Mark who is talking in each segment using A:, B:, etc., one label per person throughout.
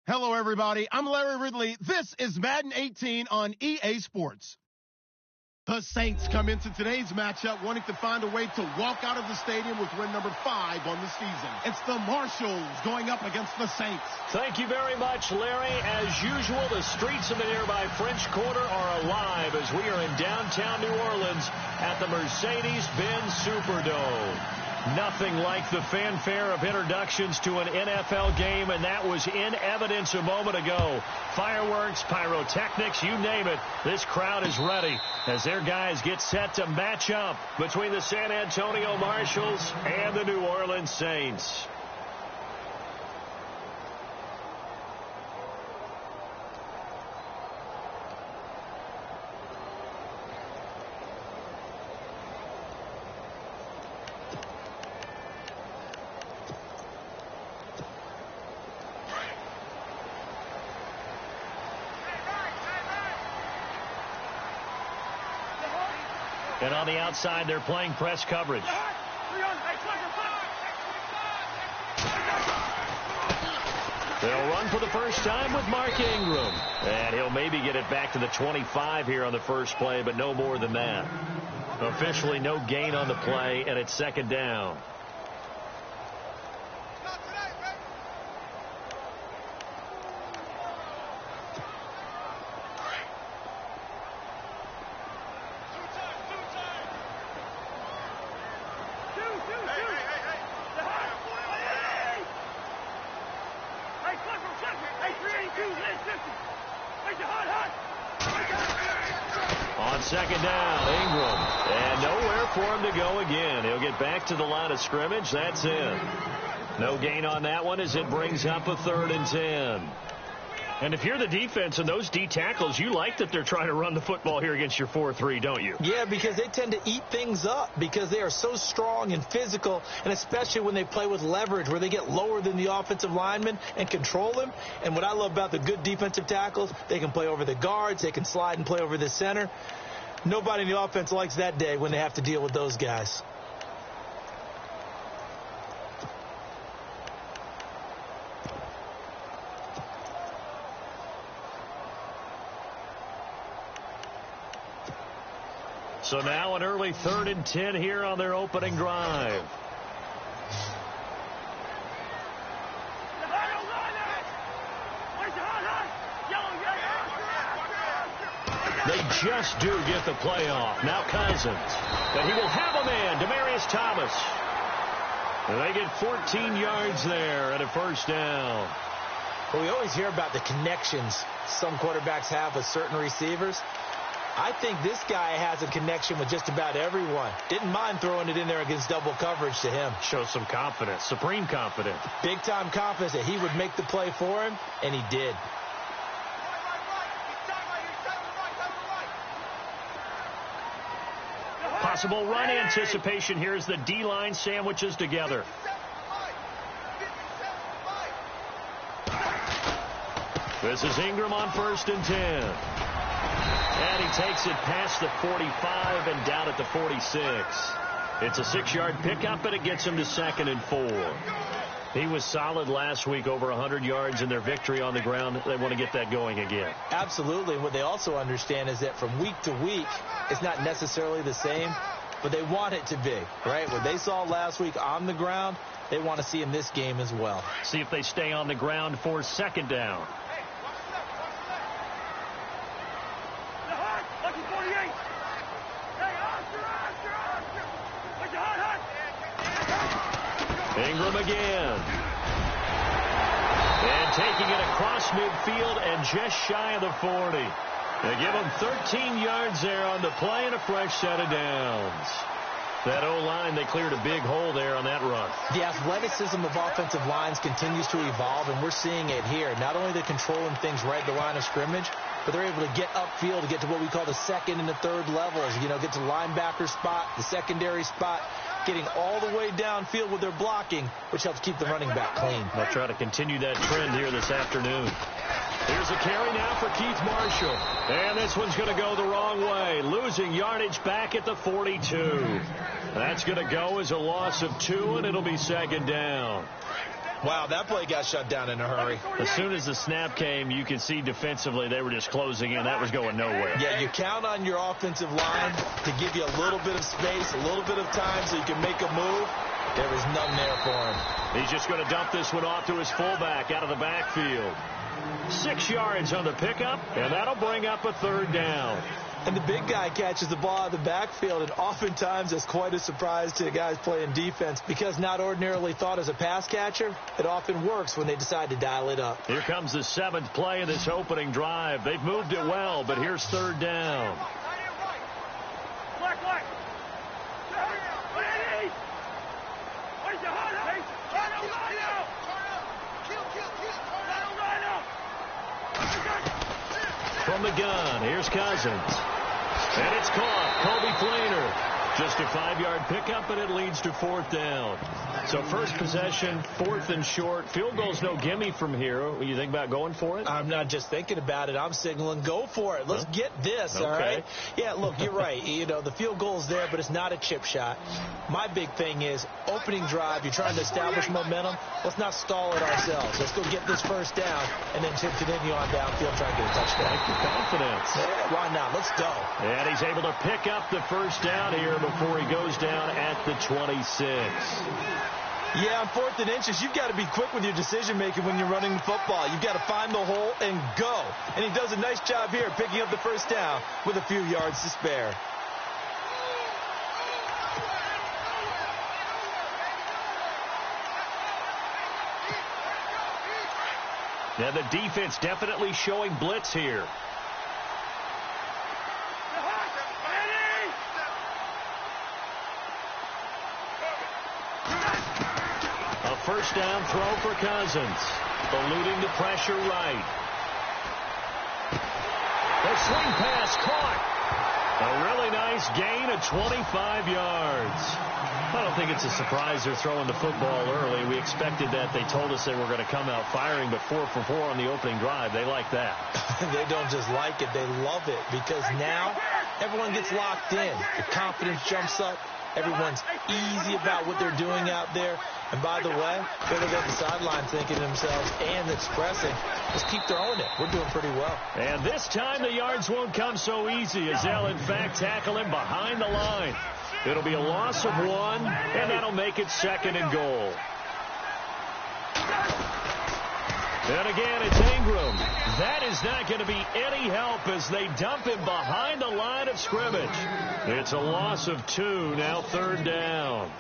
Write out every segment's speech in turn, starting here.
A: Hello, everybody. I'm Larry Ridley. This is Madden 18 on EA Sports. The Saints come into today's matchup wanting to find a way to walk out of the stadium with win number 5 on the season. It's the Marshalls going up against the Saints.
B: Thank you very much, Larry. As usual, the streets of the nearby French Quarter are alive as we are in downtown New Orleans at the Mercedes-Benz Superdome. Nothing like the fanfare of introductions to an NFL game, and that was in evidence a moment ago. Fireworks, pyrotechnics, you name it. This crowd is ready as their guys get set to match up between the San Antonio Marshalls and the New Orleans Saints. And on the outside, they're playing press coverage. They'll run for the first time with Mark Ingram. And he'll maybe get it back to the 25 here on the first play, but no more than that. Officially no gain on the play, and it's second down. On second down, Ingram. And nowhere for him to go again. He'll get back to the line of scrimmage. That's it. No gain on that one as it brings up a 3rd and 10. And if you're the defense and those D tackles, you like that they're trying to run the football here against your 4-3, don't you?
C: Yeah, because they tend to eat things up because they are so strong and physical, and especially when they play with leverage where they get lower than the offensive linemen and control them. And what I love about the good defensive tackles, they can play over the guards, they can slide and play over the center. Nobody in the offense likes that day when they have to deal with those guys.
B: So now an early 3rd and 10 here on their opening drive. They just do get the play off. Now Cousins. And he will have a man, Demaryius Thomas. And they get 14 yards there and a first down.
C: Well, we always hear about the connections some quarterbacks have with certain receivers. I think this guy has a connection with just about everyone. Didn't mind throwing it in there against double coverage to him.
B: Shows some confidence, supreme confidence.
C: Big-time confidence that he would make the play for him, and he did.
B: Possible run anticipation here as the D-line sandwiches together. This is Ingram on 1st and 10. And he takes it past the 45 and down at the 46. It's a 6-yard pickup, and it gets him to 2nd and 4. He was solid last week, over 100 yards in their victory on the ground. They want to get that going again.
C: Absolutely. What they also understand is that from week to week, it's not necessarily the same, but they want it to be, right? What they saw last week on the ground, they want to see in this game as well.
B: See if they stay on the ground for 2nd down. Ingram again. And taking it across midfield and just shy of the 40. They give him 13 yards there on the play and a fresh set of downs. That O-line, they cleared a big hole there on that run.
C: The athleticism of offensive lines continues to evolve, and we're seeing it here. Not only are they controlling things right at the line of scrimmage, but they're able to get upfield to get to what we call the 2nd and the 3rd levels. You know, get to the linebacker spot, the secondary spot, getting all the way downfield with their blocking, which helps keep the running back clean.
B: They'll try to continue that trend here this afternoon. Here's a carry now for Keith Marshall. And this one's going to go the wrong way. Losing yardage back at the 42. That's going to go as a loss of 2, and it'll be 2nd down.
C: Wow, that play got shut down in a hurry.
B: As soon as the snap came, you could see defensively they were just closing in. That was going nowhere.
C: Yeah, you count on your offensive line to give you a little bit of space, a little bit of time so you can make a move. There was none there for him.
B: He's just going to dump this one off to his fullback out of the backfield. 6 yards on the pickup, and that'll bring up a 3rd down.
C: And the big guy catches the ball out of the backfield, and oftentimes that's quite a surprise to the guys playing defense because not ordinarily thought as a pass catcher, it often works when they decide to dial it up.
B: Here comes the 7th play of this opening drive. They've moved it well, but here's 3rd down. From the gun, here's Cousins. And it's caught. Kobe Flainer. Just a 5-yard pickup, and it leads to 4th down. So first possession, 4th and short. Field goal's no gimme from here. What do you think about going for it?
C: I'm not just thinking about it. I'm signaling, go for it. Let's get this, all right? Yeah, look, you're right. You know, the field goal's there, but it's not a chip shot. My big thing is opening drive. You're trying to establish momentum. Let's not stall it ourselves. Let's go get this 1st down and then continue on downfield, try and get a touchdown.
B: Like your confidence.
C: Yeah, why not? Let's go.
B: And he's able to pick up the 1st down here before he goes down at the 26.
C: Yeah, on 4th and inches, you've got to be quick with your decision-making when you're running the football. You've got to find the hole and go. And he does a nice job here picking up the 1st down with a few yards to spare.
B: Now the defense definitely showing blitz here. A 1st down throw for Cousins. Eluding the pressure right. The swing pass caught. A really nice gain of 25 yards. I don't think it's a surprise they're throwing the football early. We expected that. They told us they were going to come out firing, but 4 for 4 on the opening drive. They like that.
C: They don't just like it. They love it because now everyone gets locked in. The confidence jumps up. Everyone's easy about what they're doing out there. And by the way, they're going to the sideline thinking to themselves and expressing, just keep throwing it. We're doing pretty well.
B: And this time the yards won't come so easy as they'll, in fact, tackle him behind the line. It'll be a loss of 1, and that'll make it 2nd and goal. And again, it's Ingram. That is not going to be any help as they dump him behind the line of scrimmage. It's a loss of 2, now 3rd down.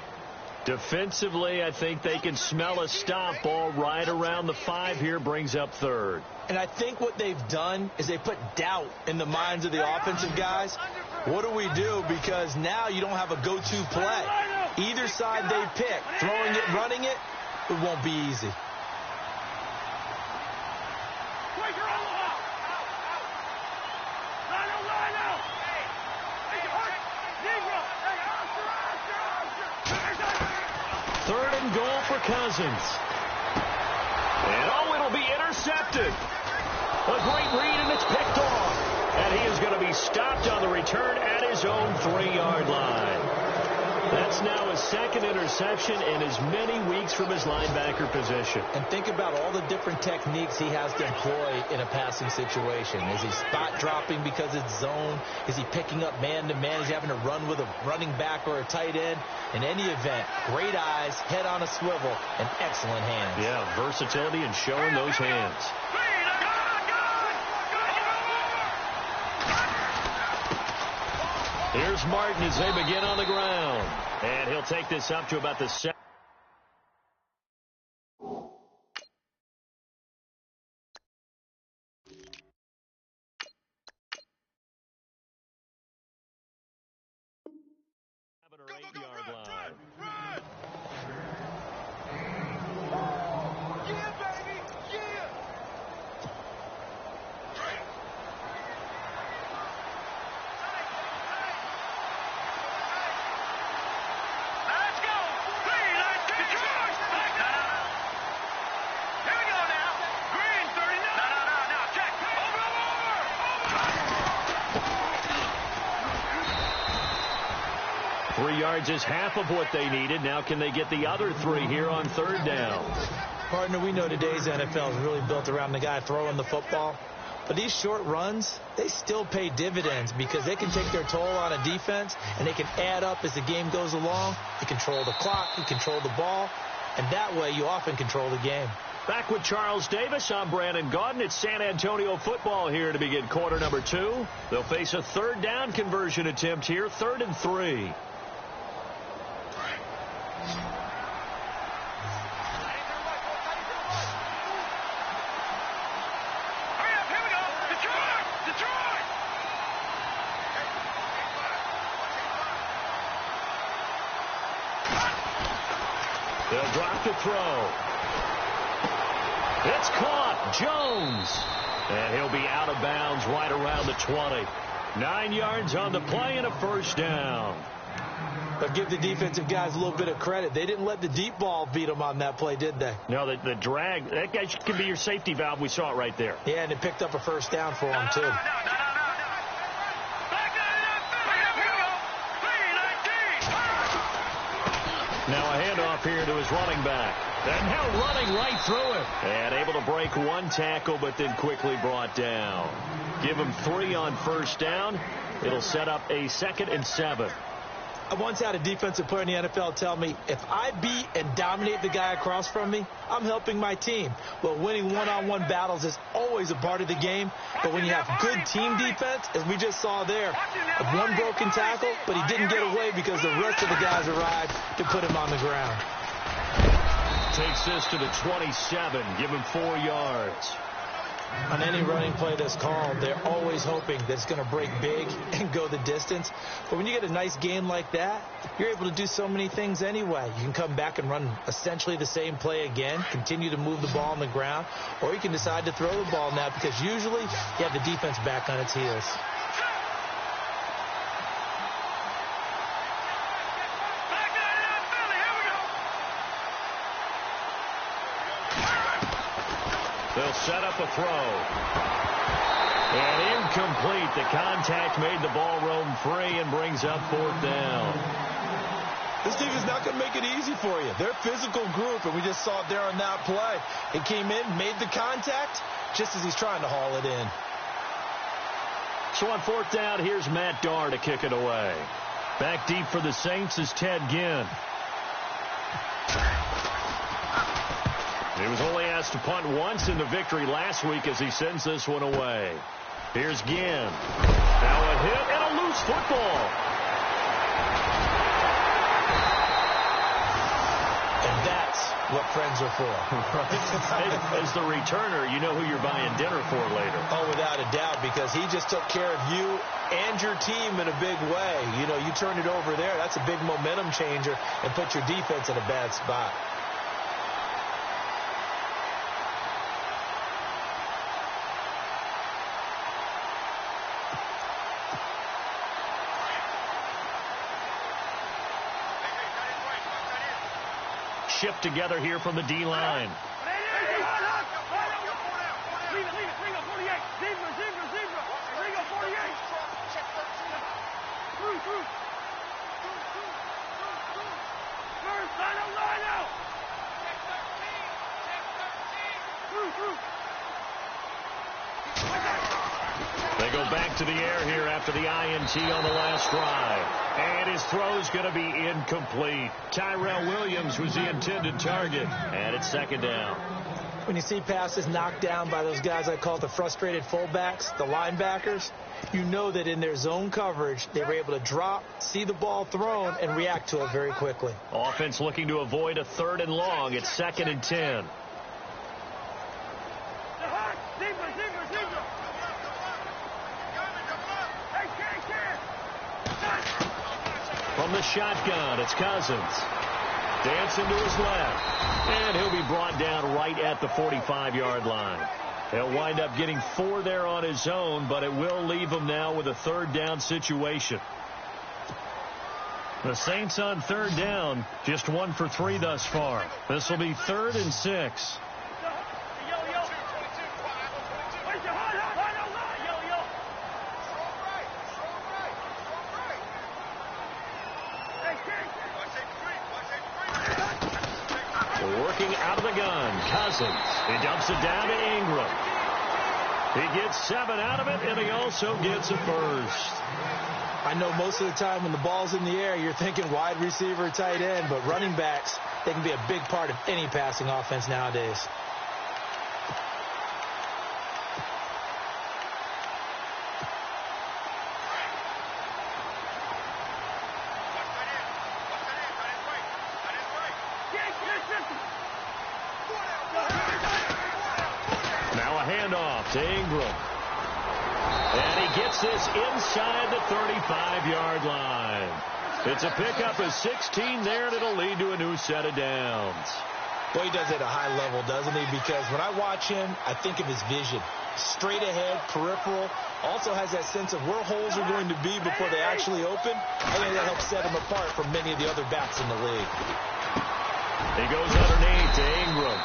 B: Defensively, I think they can smell a stop ball right around the 5 here, brings up 3rd.
C: And I think what they've done is they put doubt in the minds of the offensive guys. What do we do? Because now you don't have a go-to play. Either side they pick, throwing it, running it, it won't be easy.
B: Third and goal for Cousins. And it'll be intercepted. A great read, and it's picked off. And he is going to be stopped on the return at his own 3-yard line. That's now his 2nd interception in as many weeks from his linebacker position.
C: And think about all the different techniques he has to employ in a passing situation. Is he spot dropping because it's zone? Is he picking up man-to-man? Is he having to run with a running back or a tight end? In any event, great eyes, head on a swivel, and excellent hands.
B: Yeah, versatility and showing those hands. Here's Martin as they begin on the ground. And he'll take this up to about the 7. Or 8-yard line.
D: Yeah, baby! Yeah! Let's go! 3-19! Here we go now! Green, 39! No, check! Over!
B: 3 yards is half of what they needed. Now can they get the other 3 here on 3rd down?
C: Partner, we know today's NFL is really built around the guy throwing the football. But these short runs, they still pay dividends because they can take their toll on a defense and they can add up as the game goes along. You control the clock, you control the ball, and that way you often control the game.
B: Back with Charles Davis, I'm Brandon Gaudin. It's San Antonio football here to begin quarter number 2. They'll face a 3rd down conversion attempt here, 3rd and 3. They'll drop to throw. It's caught. Jones. And he'll be out of bounds right around the 20. 9 yards on the play and a 1st down.
C: But give the defensive guys a little bit of credit. They didn't let the deep ball beat them on that play, did they?
B: No, the drag, that guy can be your safety valve. We saw it right there.
C: Yeah, and it picked up a 1st down for him, too.
B: Now a handoff here to his running back. And now running right through him. And able to break 1 tackle, but then quickly brought down. Give him 3 on 1st down. It'll set up a 2nd and 7.
C: I once had a defensive player in the NFL tell me, if I beat and dominate the guy across from me, I'm helping my team. Well, winning one-on-one battles is always a part of the game, but when you have good team defense, as we just saw there, one broken tackle, but he didn't get away because the rest of the guys arrived to put him on the ground.
B: Takes this to the 27, give him 4 yards.
C: On any running play that's called, they're always hoping that it's going to break big and go the distance. But when you get a nice game like that, you're able to do so many things anyway. You can come back and run essentially the same play again, continue to move the ball on the ground, or you can decide to throw the ball now because usually you have the defense back on its heels.
B: They'll set up a throw. And incomplete. The contact made the ball roam free and brings up 4th down.
C: This team is not going to make it easy for you. They're a physical group, and we just saw it there on that play. He came in, made the contact, just as he's trying to haul it in.
B: So on fourth down, here's Matt Darr to kick it away. Back deep for the Saints is Ted Ginn. He was only asked to punt once in the victory last week as he sends this one away. Here's Ginn. Now a hit and a loose football.
C: And that's what friends are for.
B: As the returner, you know who you're buying dinner for later.
C: Oh, without a doubt, because he just took care of you and your team in a big way. You know, you turned it over there. That's a big momentum changer and put your defense in a bad spot.
B: Shift together here from the D-line. They go back to the air here after the INT on the last drive. And his throw's going to be incomplete. Tyrell Williams was the intended target. And it's second down.
C: When you see passes knocked down by those guys I call the frustrated fullbacks, the linebackers, you know that in their zone coverage, they were able to drop, see the ball thrown, and react to it very quickly.
B: Offense looking to avoid a 3rd and long. It's 2nd and 10. From the shotgun, it's Cousins. Dancing to his left. And he'll be brought down right at the 45-yard line. He'll wind up getting 4 there on his own, but it will leave him now with a 3rd down situation. The Saints on 3rd down, just 1 for 3 thus far. This will be 3rd and 6. Working out of the gun, Cousins. He dumps it down to Ingram. He gets 7 out of it, and he also gets a first.
C: I know most of the time when the ball's in the air, you're thinking wide receiver, tight end, but running backs, they can be a big part of any passing offense nowadays.
B: Now a handoff to Ingram. And he gets this inside the 35-yard line. It's a pickup of 16 there, and it'll lead to a new set of downs.
C: Well, he does it at a high level, doesn't he? Because when I watch him, I think of his vision. Straight ahead, peripheral. Also has that sense of where holes are going to be before they actually open. I think that helps set him apart from many of the other backs in the league.
B: He goes underneath to Ingram.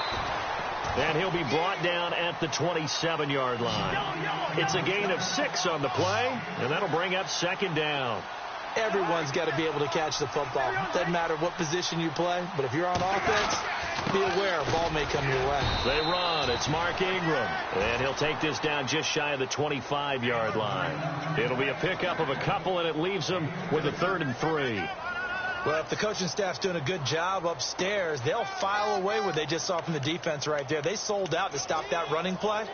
B: And he'll be brought down at the 27-yard line. It's a gain of 6 on the play, and that'll bring up 2nd down.
C: Everyone's got to be able to catch the football. Doesn't matter what position you play, but if you're on offense, be aware a ball may come your way.
B: They run. It's Mark Ingram. And he'll take this down just shy of the 25-yard line. It'll be a pickup of a couple, and it leaves him with a 3rd and 3.
C: Well, if the coaching staff's doing a good job upstairs, they'll file away what they just saw from the defense right there. They sold out to stop that running play.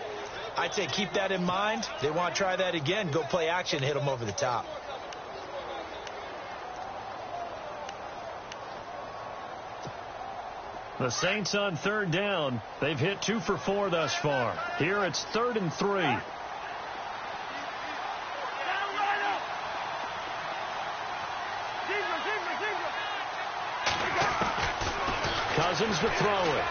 C: I'd say keep that in mind. They want to try that again. Go play action, hit them over the top.
B: The Saints on 3rd down. They've hit 2 for 4 thus far. Here it's 3rd and 3. Cousins to throw it.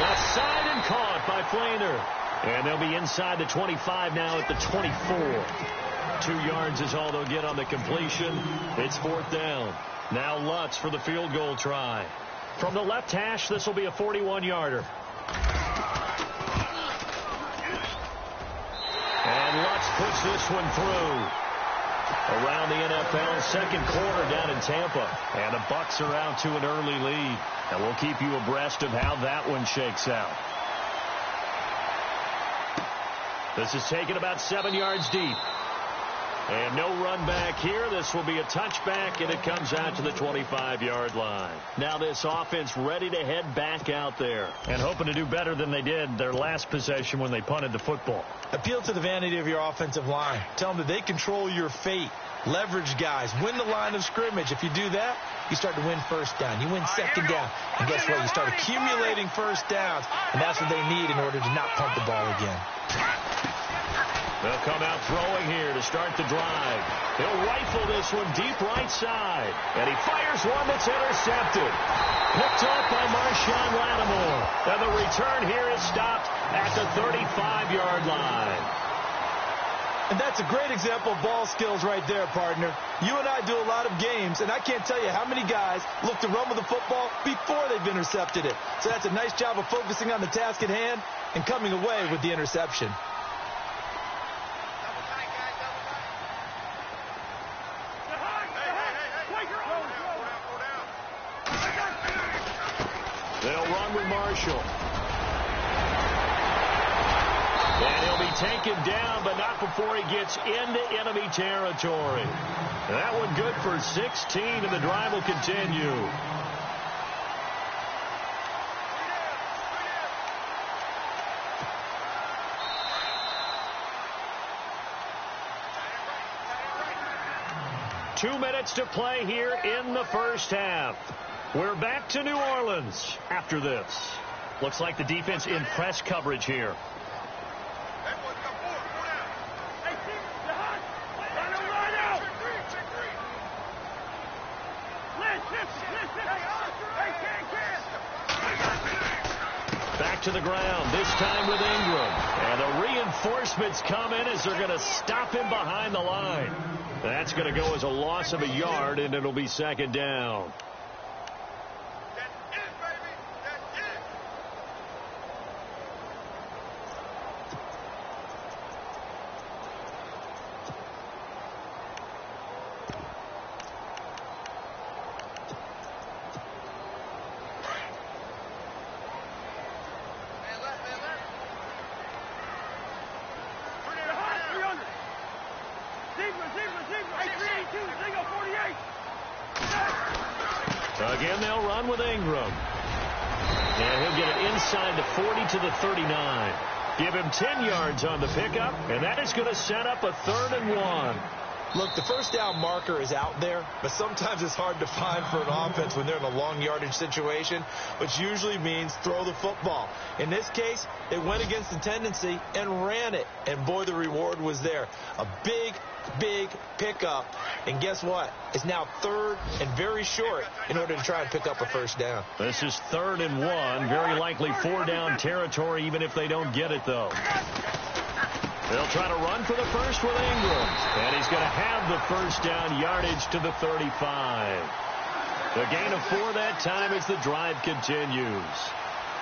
B: Left side and caught by Flainer. And they'll be inside the 25 now at the 24. 2 yards is all they'll get on the completion. It's 4th down. Now Lutz for the field goal try. From the left hash, this will be a 41-yarder. And Lutz puts this one through. Around the NFL, second quarter down in Tampa. And the Bucs are out to an early lead. And we'll keep you abreast of how that one shakes out. This is taken about 7 yards deep. And no run back here. This will be a touchback, and it comes out to the 25-yard line. Now this offense ready to head back out there and hoping to do better than they did their last possession when they punted the football.
C: Appeal to the vanity of your offensive line. Tell them that they control your fate. Leverage guys. Win the line of scrimmage. If you do that, you start to win first down. You win second down. And guess what? You start accumulating first downs. And that's what they need in order to not punt the ball again.
B: They'll come out throwing here to start the drive. He'll rifle this one deep right side. And he fires one that's intercepted. Picked up by Marshawn Lattimore. And the return here is stopped at the 35-yard line.
C: And that's a great example of ball skills right there, partner. You and I do a lot of games, and I can't tell you how many guys look to run with the football before they've intercepted it. So that's a nice job of focusing on the task at hand and coming away with the interception.
B: They'll run with Marshall. And he'll be taken down, but not before he gets into enemy territory. That one good for 16, and the drive will continue. Two minutes to play here in the first half. We're back to New Orleans after this. Looks like the defense in press coverage here. Back to the ground, this time with Ingram. And the reinforcements come in as they're going to stop him behind the line. That's going to go as a loss of a yard, and it'll be second down. Again, they'll run with Ingram. And he'll get it inside the 40 to the 39. Give him 10 yards on the pickup, and that is going to set up a 3rd and 1.
C: Look, the first down marker is out there, but sometimes it's hard to find for an offense when they're in a long yardage situation, which usually means throw the football. In this case, they went against the tendency and ran it, and boy, the reward was there. A big pickup, and guess what? It's now 3rd and very short in order to try and pick up a first down.
B: This is 3rd and 1, very likely 4-down territory, even if they don't get it, though. They'll try to run for the first with Ingram. And he's going to have the first down yardage to the 35. The gain of 4 that time as the drive continues.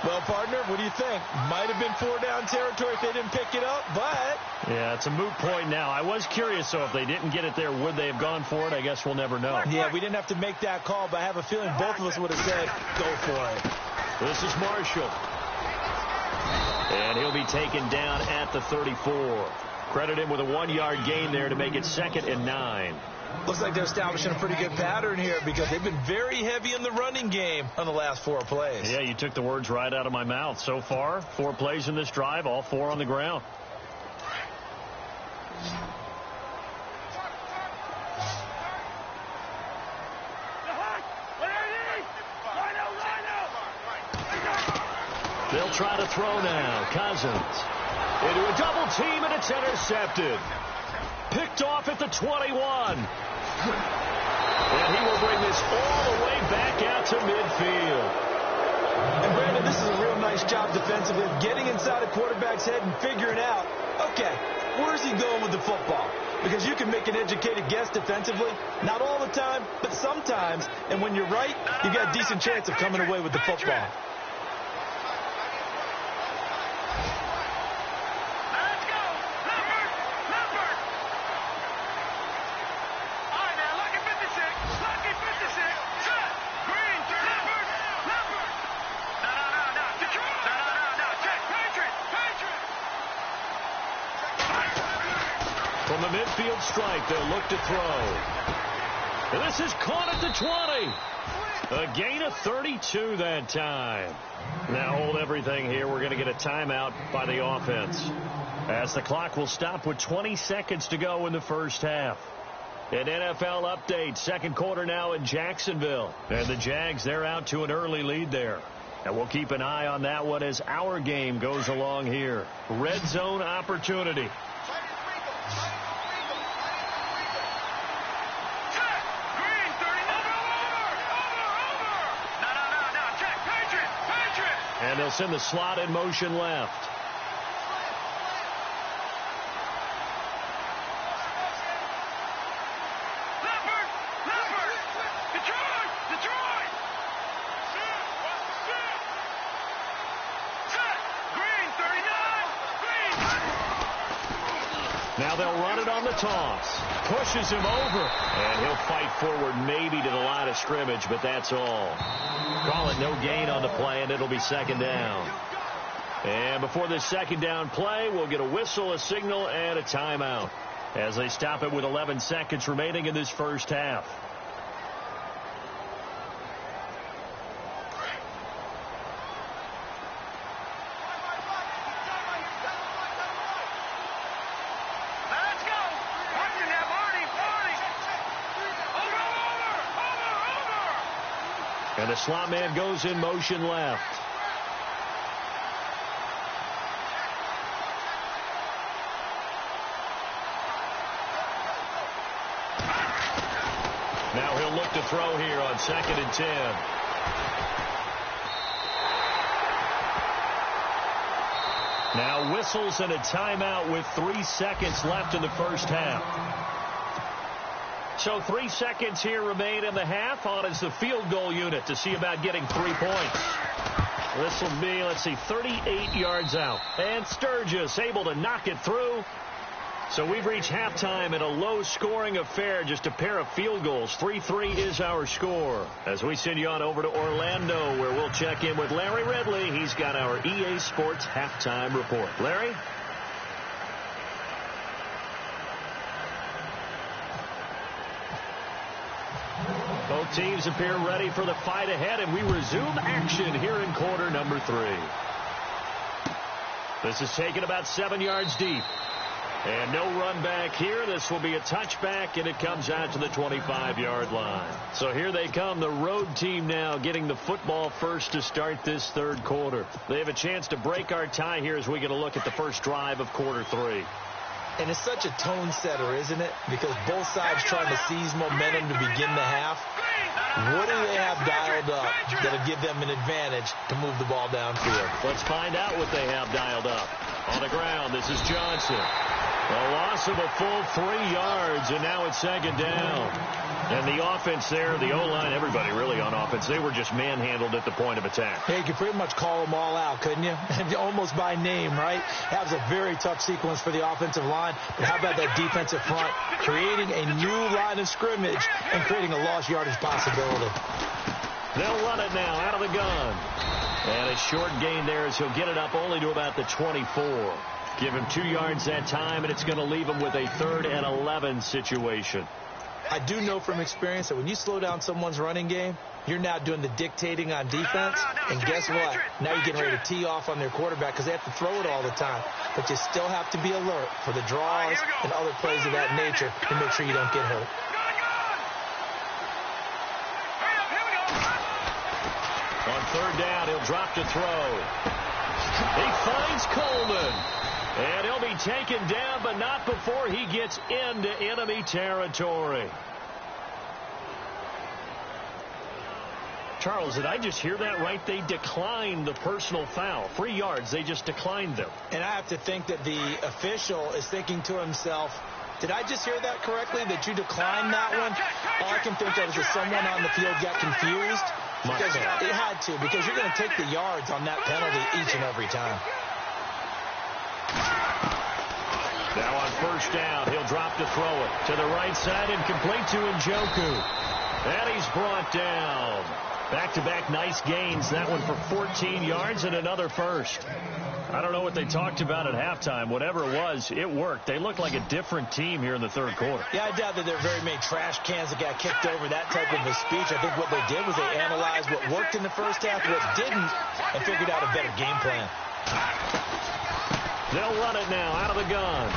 C: Well, partner, what do you think? Might have been 4-down territory if they didn't pick it up, but...
B: Yeah, it's a moot point now. I was curious, so if they didn't get it there, would they have gone for it? I guess we'll never know.
C: Yeah, we didn't have to make that call, but I have a feeling both of us would have said, go for it.
B: This is Marshall. And he'll be taken down at the 34. Credit him with a 1-yard gain there to make it 2nd and 9.
C: Looks like they're establishing a pretty good pattern here because they've been very heavy in the running game on the last 4 plays.
B: Yeah, you took the words right out of my mouth. So far, 4 plays in this drive, all 4 on the ground. They'll try to throw now. Cousins into a double team, and it's intercepted. Picked off at the 21. And he will bring this all the way back out to midfield.
C: And Brandon, this is a real nice job defensively, getting inside a quarterback's head and figuring out, okay, where's he going with the football? Because you can make an educated guess defensively, not all the time, but sometimes. And when you're right, you got a decent chance of coming away with the football.
B: From the midfield strike, they'll look to throw. This is caught at the 20. A gain of 32 that time. Now hold everything here. We're going to get a timeout by the offense, as the clock will stop with 20 seconds to go in the first half. An NFL update. Second quarter now in Jacksonville. And the Jags, they're out to an early lead there. And we'll keep an eye on that one as our game goes along here. Red zone opportunity. And they'll send the slot in motion left. Now they'll run it on the toss. Pushes him over. And he'll fight forward maybe to the line of scrimmage, but that's all. Call it no gain on the play, and it'll be second down. And before this second down play, we'll get a whistle, a signal, and a timeout as they stop it with 11 seconds remaining in this first half. And the slot man goes in motion left. Now he'll look to throw here on 2nd and 10. Now whistles and a timeout with 3 seconds left in the first half. So 3 seconds here remain in the half. On is the field goal unit to see about getting 3 points. This will be, 38 yards out. And Sturgis able to knock it through. So we've reached halftime in a low-scoring affair, just a pair of field goals. 3-3 is our score. As we send you on over to Orlando, where we'll check in with Larry Ridley. He's got our EA Sports halftime report. Larry? Both teams appear ready for the fight ahead, and we resume action here in quarter number 3. This is taken about 7 yards deep. And no run back here. This will be a touchback, and it comes out to the 25-yard line. So here they come, the road team now getting the football first to start this third quarter. They have a chance to break our tie here as we get a look at the first drive of quarter 3.
C: And it's such a tone setter, isn't it? Because both sides trying to seize momentum to begin the half. What do they have dialed up that'll give them an advantage to move the ball downfield?
B: Let's find out what they have dialed up. On the ground, this is Johnson. A loss of a full 3 yards, and now it's second down. And the offense there, the O-line, everybody really on offense, they were just manhandled at the point of attack.
C: Hey, you could pretty much call them all out, couldn't you? Almost by name, right? That was a very tough sequence for the offensive line. But how about that defensive front? Creating a new line of scrimmage and creating a lost yardage possibility.
B: They'll run it now out of the gun. And a short gain there as he'll get it up only to about the 24. Give him 2 yards that time, and it's going to leave him with a 3rd and 11 situation.
C: I do know from experience that when you slow down someone's running game, you're now doing the dictating on defense. And guess what? Now you're getting ready to tee off on their quarterback because they have to throw it all the time. But you still have to be alert for the draws and other plays of that nature to make sure you don't get hurt.
B: On 3rd down, he'll drop to throw. He finds Coleman. And he'll be taken down, but not before he gets into enemy territory. Charles, did I just hear that right? They declined the personal foul. 3 yards, they just declined them.
C: And I have to think that the official is thinking to himself, did I just hear that correctly, that you declined that one? All I can think of is that someone on the field got confused. Because it had to, because you're going to take the yards on that penalty each and every time.
B: Now on 1st down, he'll drop to throw it to the right side and complete to Njoku. And he's brought down. Back-to-back nice gains. That one for 14 yards and another first. I don't know what they talked about at halftime. Whatever it was, it worked. They looked like a different team here in the third quarter.
C: Yeah, I doubt that there are very many trash cans that got kicked over, that type of a speech. I think what they did was they analyzed what worked in the first half, what didn't, and figured out a better game plan.
B: They'll run it now out of the gun.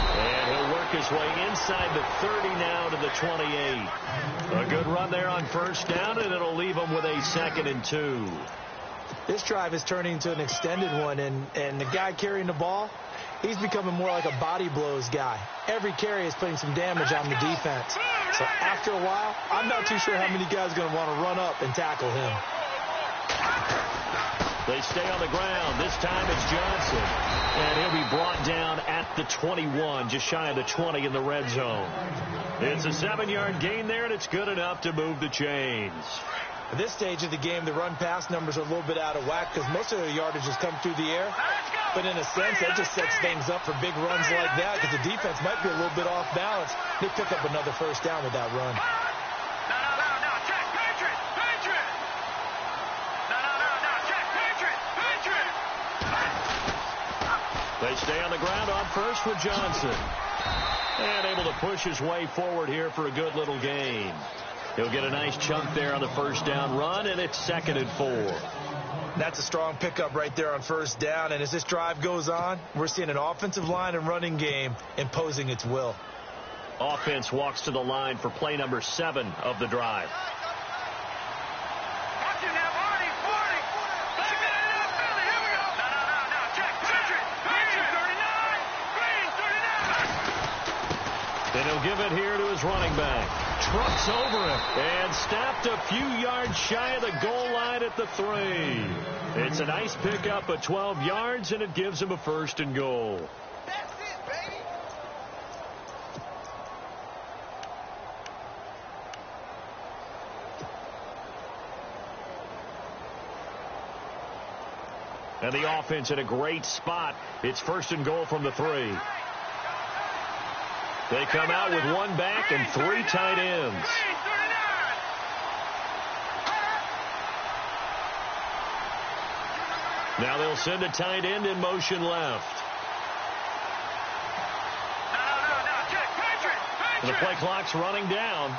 B: And he'll work his way inside the 30 now to the 28. A good run there on first down, and it'll leave them with a 2nd and 2.
C: This drive is turning into an extended one, and the guy carrying the ball, he's becoming more like a body blows guy. Every carry is putting some damage on the defense. So after a while, I'm not too sure how many guys are going to want to run up and tackle him.
B: They stay on the ground. This time it's Johnson. And he'll be brought down at the 21, just shy of the 20 in the red zone. It's a 7-yard gain there, and it's good enough to move the chains.
C: At this stage of the game, the run-pass numbers are a little bit out of whack because most of their yardage has come through the air. But in a sense, that just sets things up for big runs like that because the defense might be a little bit off balance. They pick up another first down with that run.
D: No, check, Patriot. No, check, Patriot.
B: They stay on the ground on first with Johnson. And able to push his way forward here for a good little gain. He'll get a nice chunk there on the first down run, and it's 2nd and 4.
C: That's a strong pickup right there on first down, and as this drive goes on, we're seeing an offensive line and running game imposing its will.
B: Offense walks to the line for play number 7 of the drive.
D: Watch him now, 40. Let's get it up, Billy. Here we go. No, check, Patriot. Green, 39.
B: And he'll give it here to his running back. Trucks over him and stopped a few yards shy of the goal line at the 3. It's a nice pickup of 12 yards, and it gives him a 1st and goal.
D: That's it, baby.
B: And the offense in a great spot. It's 1st and goal from the 3. They come out with 1 back and 3 tight ends. Now they'll send a tight end in motion left. And the play clock's running down.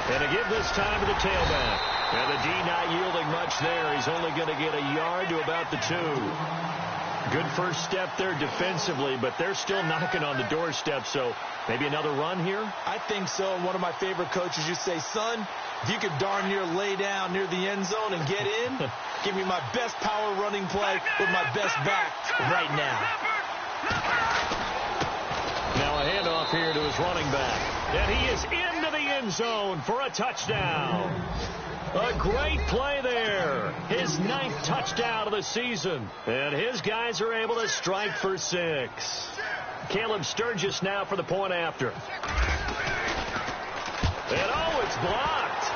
B: And a give this time to the tailback. And the D not yielding much there. He's only going to get a yard to about the 2. Good first step there defensively, but they're still knocking on the doorstep, so maybe another run here?
C: I think so. One of my favorite coaches used to say, son, if you could darn near lay down near the end zone and get in, give me my best power running play with my best back right now.
B: Now a handoff here to his running back. And he is into the end zone for a touchdown. A great play there. His 9th touchdown of the season. And his guys are able to strike for 6. Caleb Sturgis now for the point after. And it's blocked.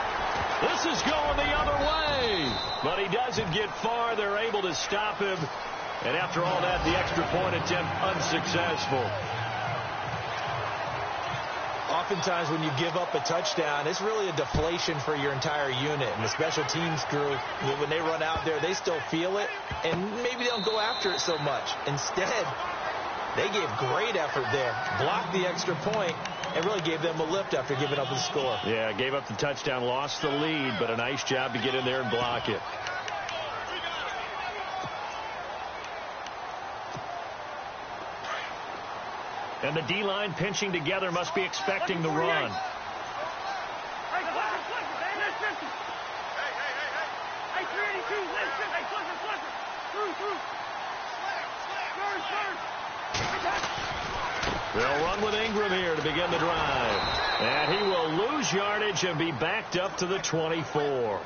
B: This is going the other way. But he doesn't get far. They're able to stop him. And after all that, the extra point attempt unsuccessful.
C: Oftentimes when you give up a touchdown, it's really a deflation for your entire unit. And the special teams crew, when they run out there, they still feel it. And maybe they don't go after it so much. Instead, they gave great effort there. Blocked the extra point and really gave them a lift after giving up the score.
B: Yeah, gave up the touchdown, lost the lead, but a nice job to get in there and block it. And the D-line pinching together must be expecting the run. They'll run with Ingram here to begin the drive. And he will lose yardage and be backed up to the 24.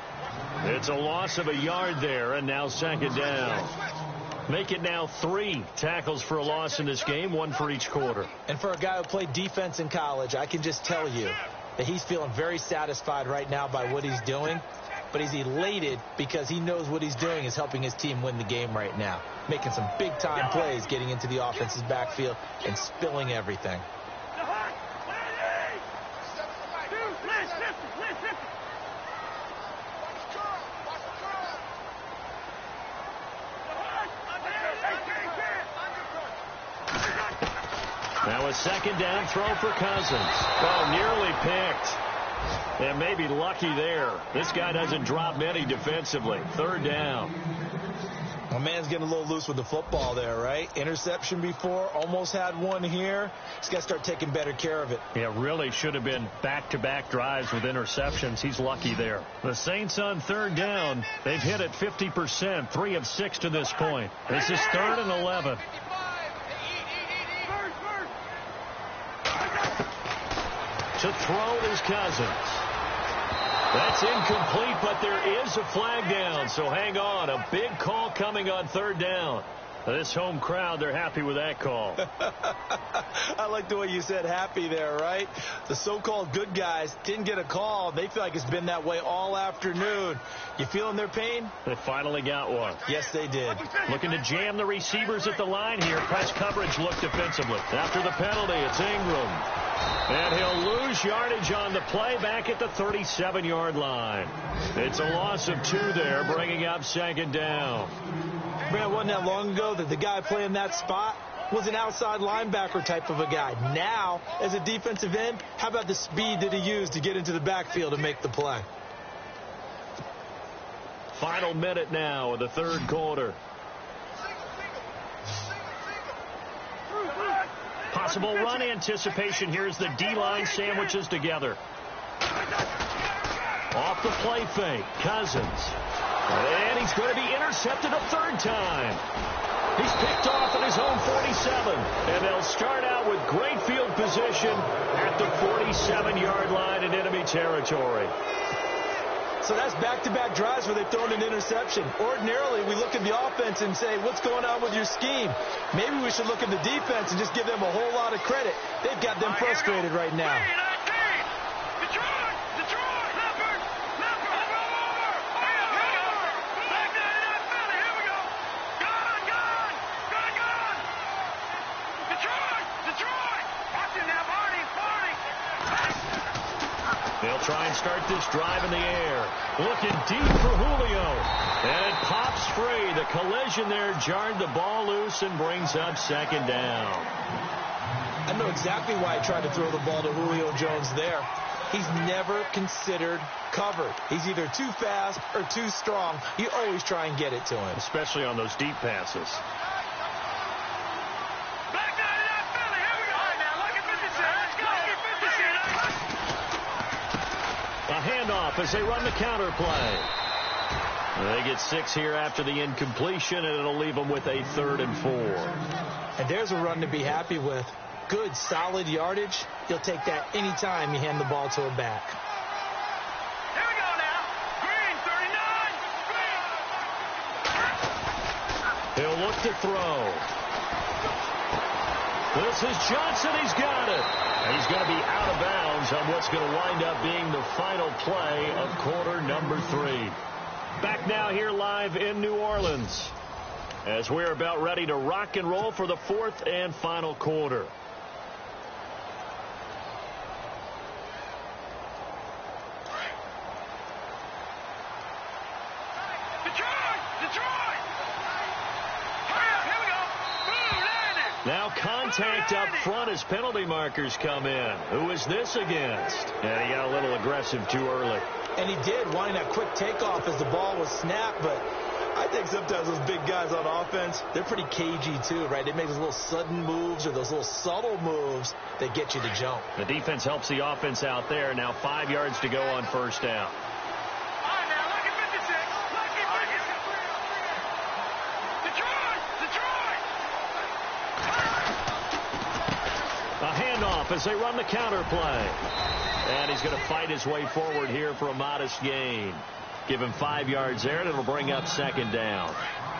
B: It's a loss of a yard there, and now 2nd down. Make it now 3 tackles for a loss in this game, 1 for each quarter.
C: And for a guy who played defense in college, I can just tell you that he's feeling very satisfied right now by what he's doing. But he's elated because he knows what he's doing is helping his team win the game right now. Making some big-time plays, getting into the offense's backfield, and spilling everything.
B: So a second down throw for Cousins. Oh, nearly picked. And maybe lucky there. This guy doesn't drop many defensively. Third down.
C: My man's getting a little loose with the football there, right? Interception before, almost had one here. He's got to start taking better care of it.
B: Yeah, really should have been back-to-back drives with interceptions. He's lucky there. The Saints on third down. They've hit it 50%, 3 of 6 to this point. This is 3rd and 11. To throw is Cousins. That's incomplete, but there is a flag down, so hang on. A big call coming on third down. This home crowd, they're happy with that call.
C: I like the way you said happy there, right? The so-called good guys didn't get a call. They feel like it's been that way all afternoon. You feeling their pain?
B: They finally got one.
C: Yes, they did.
B: Looking to jam the receivers at the line here. Press coverage look defensively. After the penalty, it's Ingram. And he'll lose yardage on the play back at the 37-yard line. It's a loss of 2 there, bringing up second down.
C: Man, wasn't that long ago that the guy playing that spot was an outside linebacker type of a guy. Now, as a defensive end, how about the speed that he used to get into the backfield and make the play?
B: Final minute now of the third quarter. Possible run anticipation here as the D-line sandwiches together. Off the play fake, Cousins. And he's going to be intercepted a third time. He's picked off at his own 47. And they'll start out with great field position at the 47-yard line in enemy territory.
C: So that's back-to-back drives where they've thrown an interception. Ordinarily, we look at the offense and say, what's going on with your scheme? Maybe we should look at the defense and just give them a whole lot of credit. They've got them frustrated right now.
B: They'll try and start this drive in the air. Looking deep for Julio. And it pops free. The collision there jarred the ball loose and brings up second down.
C: I know exactly why I tried to throw the ball to Julio Jones there. He's never considered covered. He's either too fast or too strong. You always try and get it to him.
B: Especially on those deep passes. A handoff as they run the counter play. They get 6 here after the incompletion, and it'll leave them with a 3rd and 4.
C: And there's a run to be happy with. Good, solid yardage. You'll take that anytime you hand the ball to a back.
D: Here we go now. Green, 39.
B: He'll look to throw. This is Johnson. He's got it. And he's going to be out of bounds on what's going to wind up being the final play of quarter number 3. Back now here live in New Orleans as we're about ready to rock and roll for the 4th and final quarter. Now contact up front as penalty markers come in. Who is this against? And he got a little aggressive too early.
C: And he did, wanting that quick takeoff as the ball was snapped. But I think sometimes those big guys on offense, they're pretty cagey too, right? They make those little sudden moves or those little subtle moves that get you to jump.
B: The defense helps the offense out there. Now 5 yards to go on first down. As they run the counter play. And he's going to fight his way forward here for a modest gain. Give him 5 yards there, and it'll bring up second down.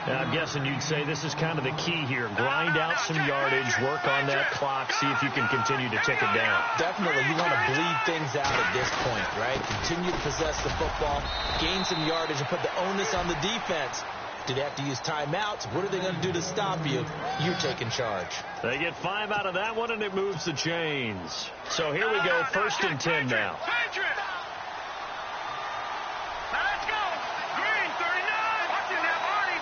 B: And I'm guessing you'd say this is kind of the key here. Grind out some yardage, work on that clock, see if you can continue to tick it down.
C: Definitely. You want to bleed things out at this point, right? Continue to possess the football, gain some yardage, and put the onus on the defense. Do they have to use timeouts? What are they going to do to stop you? You're taking charge.
B: They get 5 out of that one, and it moves the chains. So here we go, 1st and 10 now.
D: Let's go. Green, 39. Watching that party.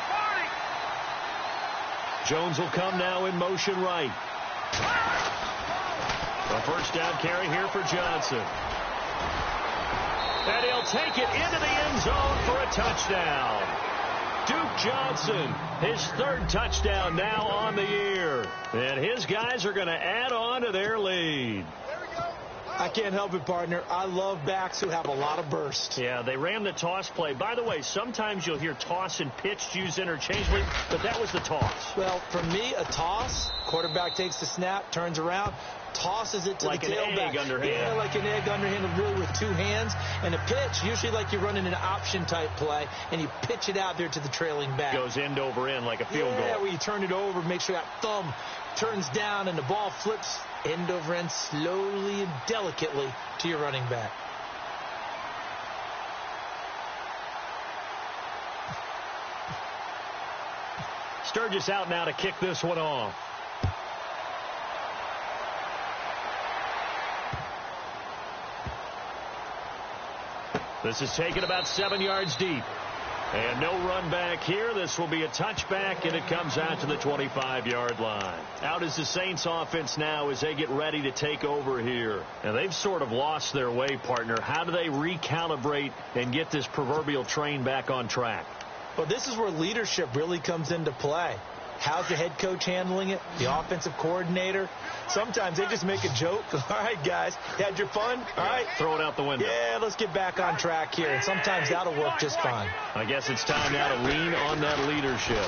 B: Jones will come now in motion right. A first down carry here for Johnson. And he'll take it into the end zone for a touchdown. Duke Johnson, his third touchdown now on the year. And his guys are going to add on to their lead.
C: I can't help it, partner. I love backs who have a lot of burst.
B: Yeah, they ran the toss play. By the way, sometimes you'll hear toss and pitch used interchangeably, but that was the toss.
C: Well, for me, a toss, quarterback takes the snap, turns around, tosses it to
B: like
C: the tailback.
B: Like an egg underhand.
C: Yeah, like an egg underhand, really with two hands. And a pitch, usually like you're running an option-type play, and you pitch it out there to the trailing back.
B: Goes end over end like a field goal.
C: Yeah, where you turn it over, make sure that thumb turns down, and the ball flips end over end slowly and delicately to your running back.
B: Sturgis out now to kick this one off. This is taken about 7 yards deep. And no run back here. This will be a touchback, and it comes out to the 25-yard line. Out is the Saints offense now as they get ready to take over here. And they've sort of lost their way, partner. How do they recalibrate and get this proverbial train back on track?
C: Well, this is where leadership really comes into play. How's the head coach handling it? The offensive coordinator? Sometimes they just make a joke. All right, guys, you had your fun? All right.
B: Throw it out the window.
C: Yeah, let's get back on track here. And sometimes that'll work just fine.
B: I guess it's time now to lean on that leadership.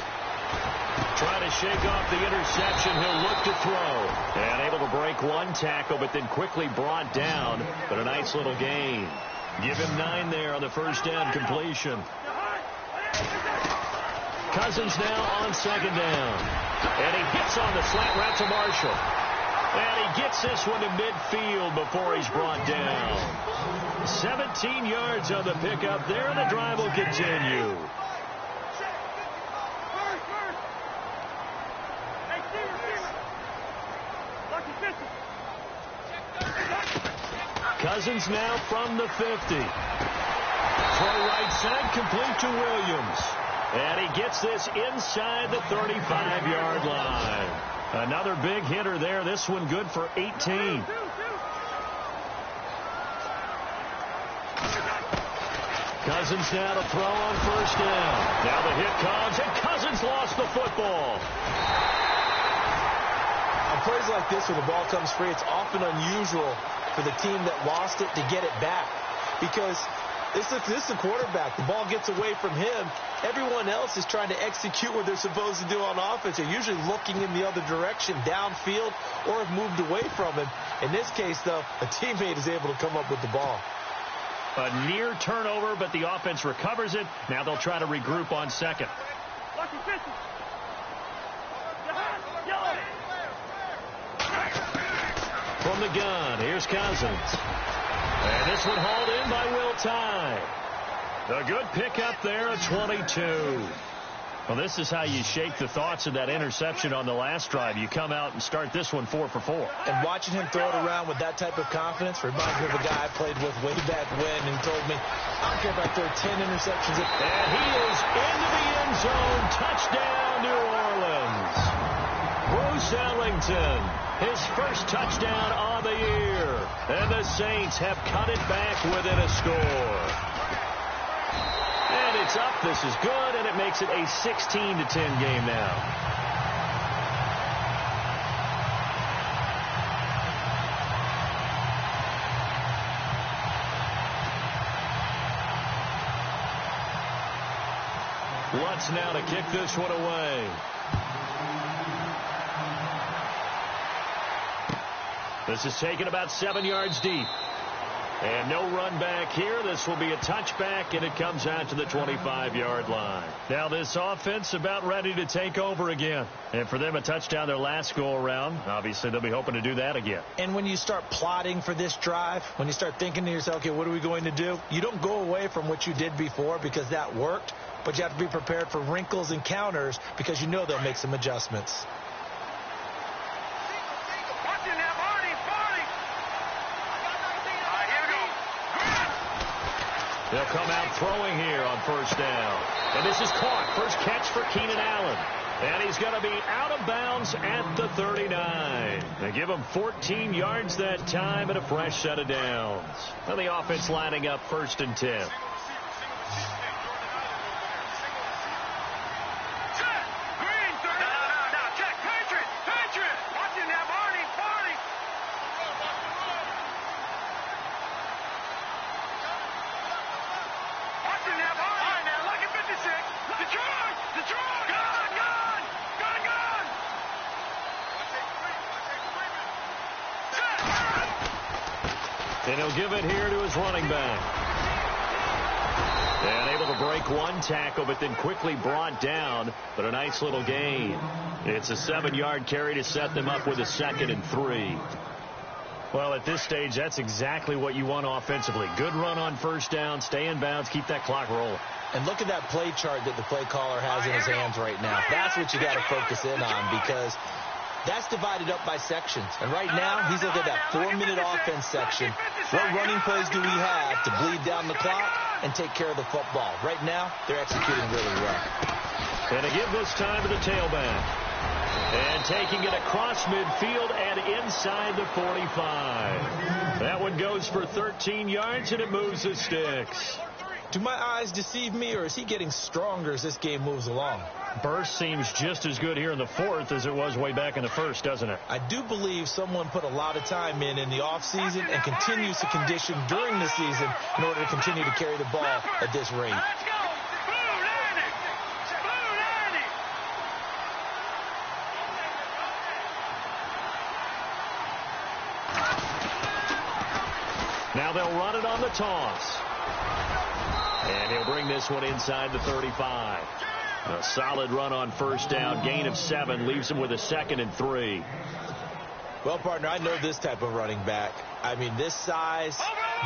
B: Trying to shake off the interception. He'll look to throw. And able to break one tackle, but then quickly brought down. But a nice little gain. Give him 9 there on the first down completion. Cousins now on second down. And he hits on the slant route to Marshall. And he gets this one to midfield before he's brought down. 17 yards on the pickup there, and the drive will continue. Cousins now from the 50. Throw right side, complete to Williams. And he gets this inside the 35-yard line. Another big hitter there. This one good for 18. Cousins now to throw on first down. Now the hit comes, and Cousins lost the football.
C: On plays like this where the ball comes free, it's often unusual for the team that lost it to get it back. Because this is the quarterback. The ball gets away from him. Everyone else is trying to execute what they're supposed to do on offense. They're usually looking in the other direction, downfield, or have moved away from him. In this case, though, a teammate is able to come up with the ball.
B: A near turnover, but the offense recovers it. Now they'll try to regroup on second. From the gun, here's Cousins. And this one hauled in by Will Tye. A good pickup there at 22. Well, this is how you shake the thoughts of that interception on the last drive. You come out and start this one 4 for 4.
C: And watching him throw it around with that type of confidence reminds me of a guy I played with way back when, and told me, I don't care if I throw 10 interceptions.
B: And he is into the end zone. Touchdown, New Orleans. Bruce Ellington, his first touchdown on the year. And the Saints have cut it back within a score. And it's up. This is good, and it makes it a 16-10 game now. Lutz now to kick this one away. This is taken about 7 yards deep. And no run back here. This will be a touchback, and it comes out to the 25-yard line. Now this offense about ready to take over again. And for them, a touchdown their last go-around. Obviously, they'll be hoping to do that again.
C: And when you start plotting for this drive, when you start thinking to yourself, okay, what are we going to do? You don't go away from what you did before because that worked, but you have to be prepared for wrinkles and counters because you know they'll make some adjustments.
B: They'll come out throwing here on first down. And this is caught. First catch for Keenan Allen. And he's going to be out of bounds at the 39. They give him 14 yards that time and a fresh set of downs. And the offense lining up 1st and 10. And he'll give it here to his running back. And able to break one tackle, but then quickly brought down. But a nice little gain. It's a 7-yard carry to set them up with a 2nd and 3. Well, at this stage, that's exactly what you want offensively. Good run on 1st down, stay in bounds, keep that clock rolling.
C: And look at that play chart that the play caller has in his hands right now. That's what you got to focus in on, because that's divided up by sections. And right now, he's looking at that 4-minute offense section. What running plays do we have to bleed down the clock and take care of the football? Right now, they're executing really well.
B: And to give this time to the tailback. And taking it across midfield and inside the 45. That one goes for 13 yards, and it moves the sticks.
C: Do my eyes deceive me, or is he getting stronger as this game moves along?
B: Burst seems just as good here in the 4th as it was way back in the 1st, doesn't it?
C: I do believe someone put a lot of time in the offseason and continues to condition during the season in order to continue to carry the ball at this rate.
B: Now they'll run it on the toss. And he'll bring this one inside the 35. A solid run on 1st down. Gain of 7 leaves him with a 2nd and 3.
C: Well, partner, I know this type of running back. I mean, this size,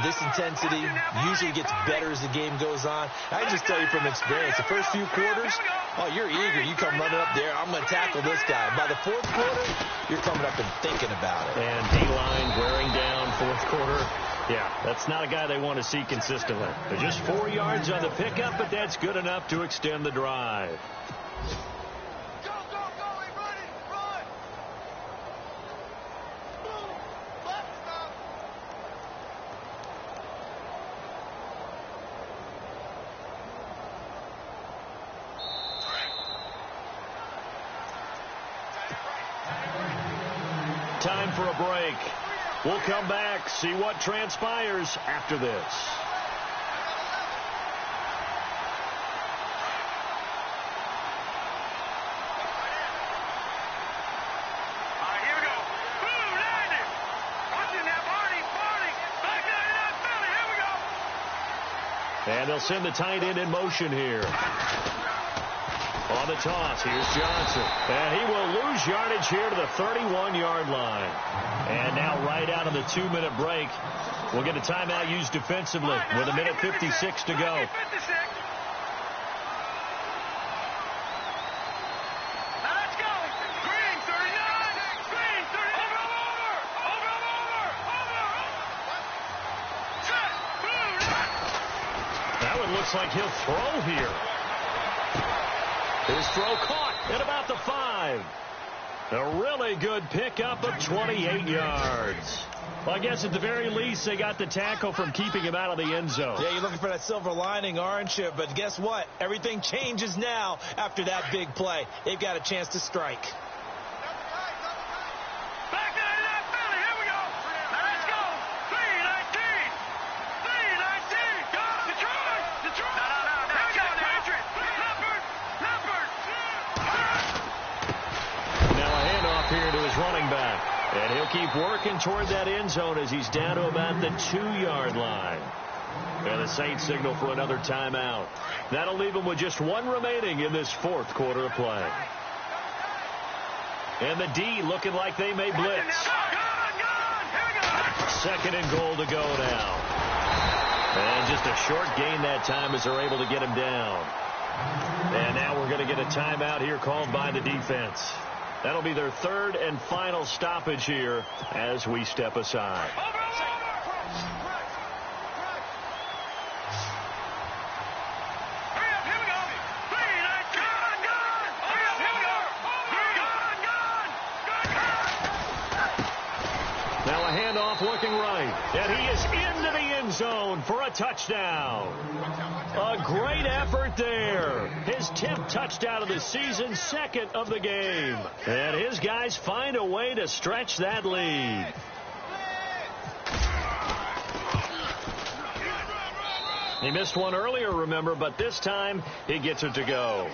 C: this intensity usually gets better as the game goes on. I can just tell you from experience, the first few quarters, oh, you're eager. You come running up there, I'm going to tackle this guy. By the 4th quarter, you're coming up and thinking about it.
B: And D-line wearing down 4th quarter. Yeah, that's not a guy they want to see consistently. They're just 4 yards on the pickup, but that's good enough to extend the drive.
D: Go, go, go, everybody, run! Boom! Stop!
B: Time for a break. We'll come back, see what transpires after this.
D: All right, here we go. Boom, landed. Watching that Barney. Back there, that Philly. Here we go.
B: And they'll send the tight end in motion here. On the toss, here's Johnson. And he will lose yardage here to the 31-yard line. And now right out of the 2-minute break, we'll get a timeout used defensively with 1:56 to go.
D: Let's go. Green, 39. Green, 39. Over. Set. Boom.
B: That one looks like he'll throw here. His throw caught at about the 5. A really good pickup of 28 yards. Well, I guess at the very least, they got the tackle from keeping him out of the end zone.
C: Yeah, you're looking for that silver lining, aren't you? But guess what? Everything changes now after that big play. They've got a chance to strike.
D: Back there, that Philly. Here we go. Let's go. 319. 319. Go. Detroit. No. Here we go, Patriots. Leopard.
B: Now a handoff here to his running back. And he'll keep working toward that end zone as he's down to about the 2-yard line. And the Saints signal for another timeout. That'll leave him with just 1 remaining in this 4th quarter of play. And the D looking like they may blitz. 2nd and goal to go now. And just a short gain that time as they're able to get him down. And now we're going to get a timeout here called by the defense. That'll be their 3rd and final stoppage here as we step aside.
D: Hurry up, here we go. 319. Hurry up, here we go.
B: left, looking right. And he is into the end zone for a touchdown. A great effort there. His 10th touchdown of the season, 2nd of the game. And his guys find a way to stretch that lead. He missed one earlier, remember, but this time he gets it to go.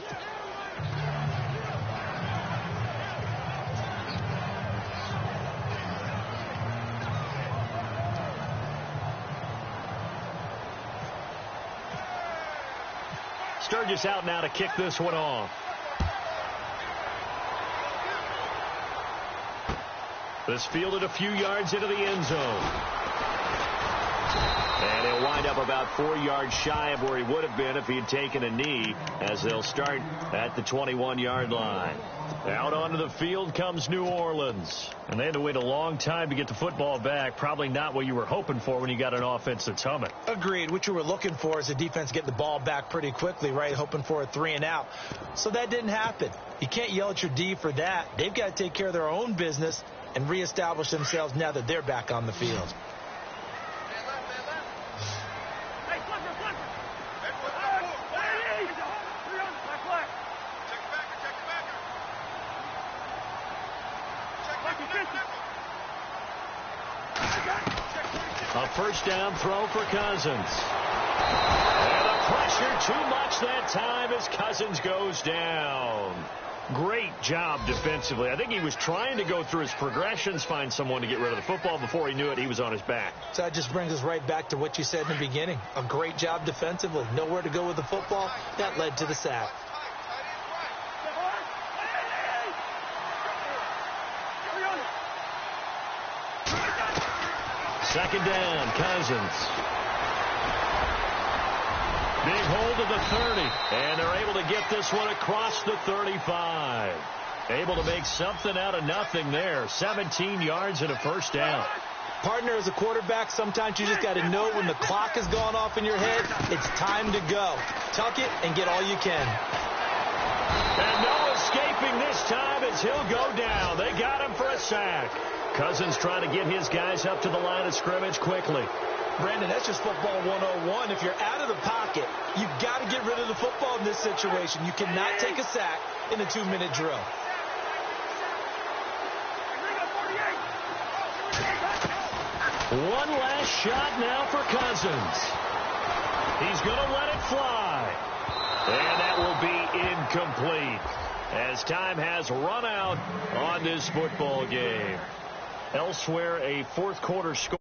B: Sturgis out now to kick this one off. This fielded a few yards into the end zone. And he'll wind up about 4 yards shy of where he would have been if he had taken a knee, as they'll start at the 21-yard line. Out onto the field comes New Orleans. And they had to wait a long time to get the football back. Probably not what you were hoping for when you got an offense that's humming.
C: Agreed. What you were looking for is the defense getting the ball back pretty quickly, right? Hoping for a 3-and-out. So that didn't happen. You can't yell at your D for that. They've got to take care of their own business and reestablish themselves now that they're back on the field.
B: A first down throw for Cousins. And the pressure too much that time as Cousins goes down. Great job defensively. I think he was trying to go through his progressions, find someone to get rid of the football. Before he knew it, he was on his back.
C: So that just brings us right back to what you said in the beginning. A great job defensively. Nowhere to go with the football. That led to the sack.
B: Second down, Cousins. Big hold of the 30, and they're able to get this one across the 35. Able to make something out of nothing there. 17 yards and a first down.
C: Partner, as a quarterback, sometimes you just got to know when the clock has gone off in your head, it's time to go. Tuck it and get all you can.
B: And no escaping this time as he'll go down. They got him for a sack. Cousins trying to get his guys up to the line of scrimmage quickly.
C: Brandon, that's just football 101. If you're out of the pocket, you've got to get rid of the football in this situation. You cannot take a sack in a 2-minute drill.
B: One last shot now for Cousins. He's going to let it fly. And that will be incomplete, as time has run out on this football game. Elsewhere, a fourth quarter score.